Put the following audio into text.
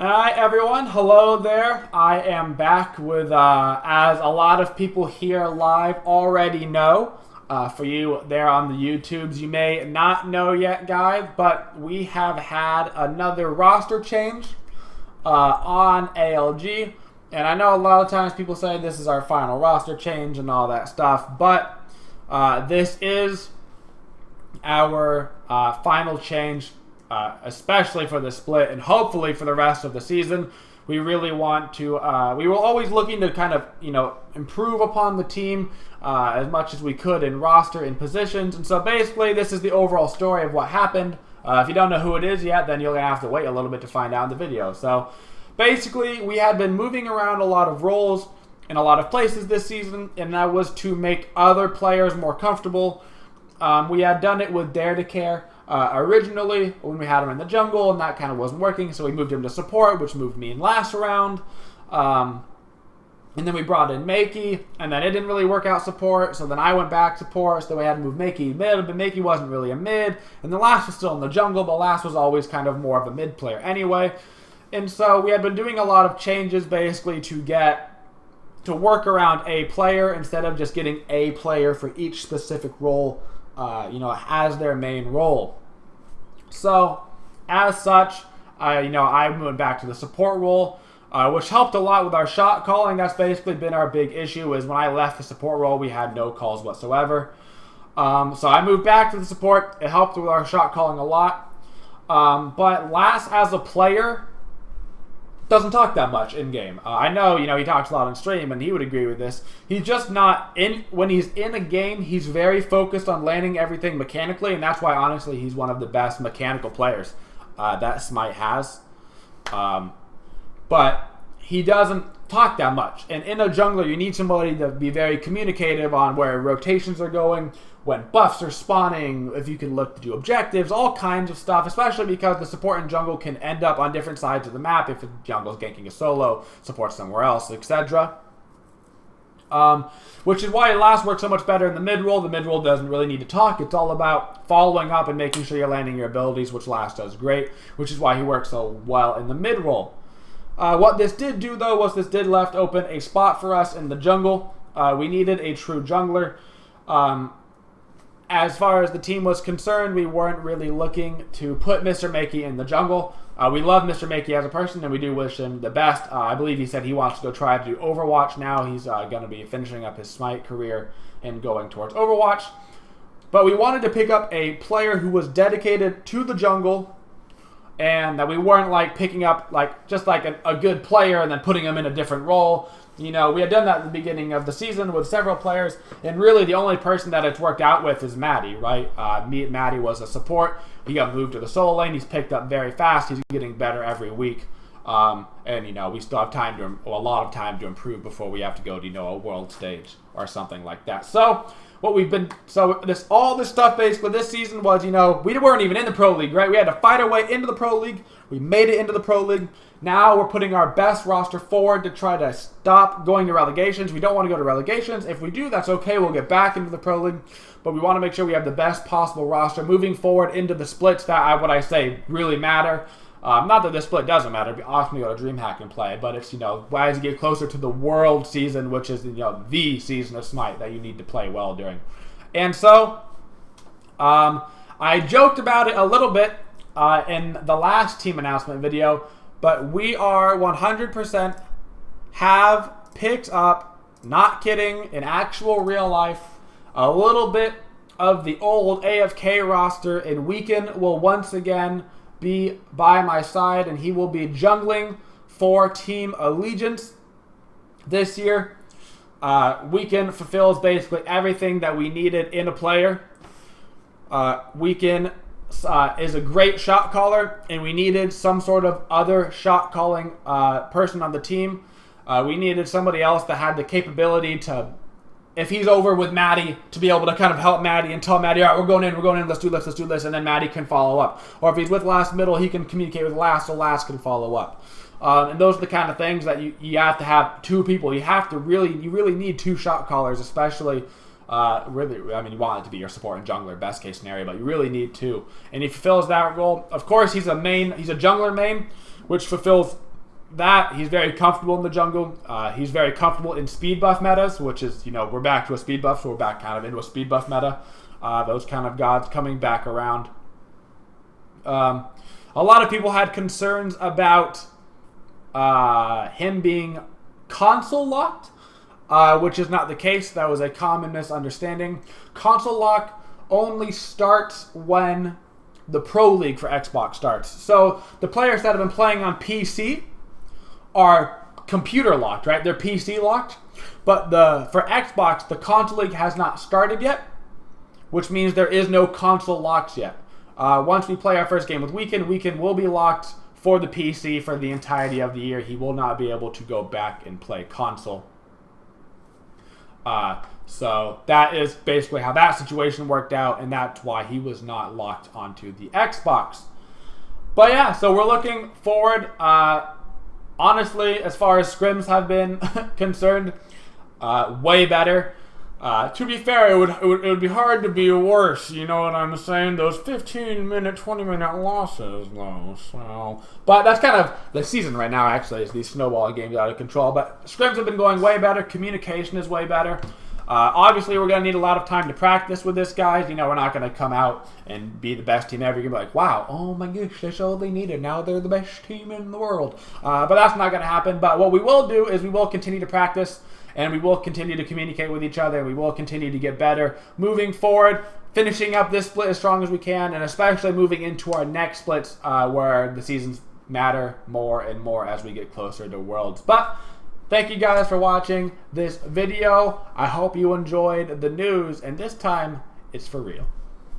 Alright everyone, hello there. I am back with, as a lot of people here live already know, for you there on the YouTubes, you may not know yet guys, but we have had another roster change on ALG. And I know a lot of times people say this is our final roster change and all that stuff, but this is our final change, especially for the split and hopefully for the rest of the season. We really want to, we were always looking to kind of, improve upon the team as much as we could in roster, in positions. And so basically this is the overall story of what happened. If you don't know who it is yet, then you're going to have to wait a little bit to find out in the video. So basically we had been moving around a lot of roles in a lot of places this season, and that was to make other players more comfortable. We had done it with Dare to Care originally when we had him in the jungle, and that kind of wasn't working, so we moved him to support, which moved me in last round. And then we brought in Makey, and then it didn't really work out support, so then I went back support, so then we had to move Makey mid, but Makey wasn't really a mid, and the last was still in the jungle, but last was always kind of more of a mid player anyway. And so we had been doing a lot of changes basically to work around a player instead of just getting a player for each specific role, as their main role. So, as such, I went back to the support role, which helped a lot with our shot calling. That's basically been our big issue, is when I left the support role, we had no calls whatsoever. So I moved back to the support. It helped with our shot calling a lot. But Lass as a player doesn't talk that much in game. I know, he talks a lot on stream, and he would agree with this. He's just not in. When he's in a game, he's very focused on landing everything mechanically, and that's why, honestly, he's one of the best mechanical players that Smite has. But he doesn't talk that much. And in a jungler, you need somebody to be very communicative on where rotations are going, when buffs are spawning, if you can look to do objectives, all kinds of stuff, especially because the support and jungle can end up on different sides of the map if the jungle's ganking a solo, support somewhere else, etc. Which is why Last works so much better in the mid role. The mid role doesn't really need to talk. It's all about following up and making sure you're landing your abilities, which Last does great, which is why he works so well in the mid role. What this did do, though, was this did left open a spot for us in the jungle. We needed a true jungler. As far as the team was concerned, we weren't really looking to put Mr. Makey in the jungle. We love Mr. Makey as a person, and we do wish him the best. I believe he said he wants to go try to do Overwatch now. He's going to be finishing up his Smite career and going towards Overwatch. But we wanted to pick up a player who was dedicated to the jungle, and that we weren't like picking up just a good player and then putting him in a different role. We had done that at the beginning of the season with several players, and really the only person that it's worked out with is Maddie, right? Maddie was a support. He got moved to the solo lane. He's picked up very fast. He's getting better every week. And we still have a lot of time to improve before we have to go to, a world stage or something like that. So all this stuff basically this season was, we weren't even in the Pro League, right? We had to fight our way into the Pro League. We made it into the Pro League. Now we're putting our best roster forward to try to stop going to relegations. We don't want to go to relegations. If we do, that's okay. We'll get back into the Pro League. But we want to make sure we have the best possible roster moving forward into the splits that, what I say, really matter. Not that this split doesn't matter. It'd be awesome to go to DreamHack and play. But it's, as you get closer to the World season, which is, the season of Smite that you need to play well during. And so, I joked about it a little bit in the last team announcement video, but we are 100% have picked up, not kidding, in actual real life, a little bit of the old AFK roster, and WEAK3N will once again be by my side, and he will be jungling for Team Allegiance this year. WEAK3N fulfills basically everything that we needed in a player. WEAK3N is a great shot caller, and we needed some sort of other shot calling person on the team. We needed somebody else that had the capability to, if he's over with Maddie, to be able to kind of help Maddie and tell Maddie, all right, we're going in, let's do this, and then Maddie can follow up. Or if he's with Last middle, he can communicate with Last, so Last can follow up. And those are the kind of things that you have to have two people. You really need two shot callers, especially. You want it to be your support and jungler, best case scenario, but you really need two. And he fulfills that role. Of course, he's a jungler main, which fulfills that, he's very comfortable in the jungle. He's very comfortable in speed buff metas, which is, you know, we're back to a speed buff, so we're back kind of into a speed buff meta. Those kind of gods coming back around. A lot of people had concerns about him being console locked, which is not the case. That was a common misunderstanding. Console lock only starts when the Pro League for Xbox starts. So the players that have been playing on PC are computer locked, right? They're PC locked. But for Xbox, the console league has not started yet, which means there is no console locks yet. Once we play our first game with WEAK3N, WEAK3N will be locked for the PC for the entirety of the year. He will not be able to go back and play console. So that is basically how that situation worked out, and that's why he was not locked onto the Xbox. But yeah, so we're looking forward. Honestly, as far as scrims have been concerned, way better. To be fair, it would be hard to be worse, you know what I'm saying? Those 15-minute, 20-minute losses, though. So, but that's kind of the season right now, actually, is these snowball games out of control. But scrims have been going way better. Communication is way better. Obviously, we're going to need a lot of time to practice with this, guys. You know, we're not going to come out and be the best team ever. You're going to be like, wow, oh my gosh, that's all they needed. Now they're the best team in the world. But that's not going to happen. But what we will do is we will continue to practice, and we will continue to communicate with each other, and we will continue to get better moving forward, finishing up this split as strong as we can, and especially moving into our next splits where the seasons matter more and more as we get closer to Worlds. But thank you guys for watching this video. I hope you enjoyed the news, and this time it's for real.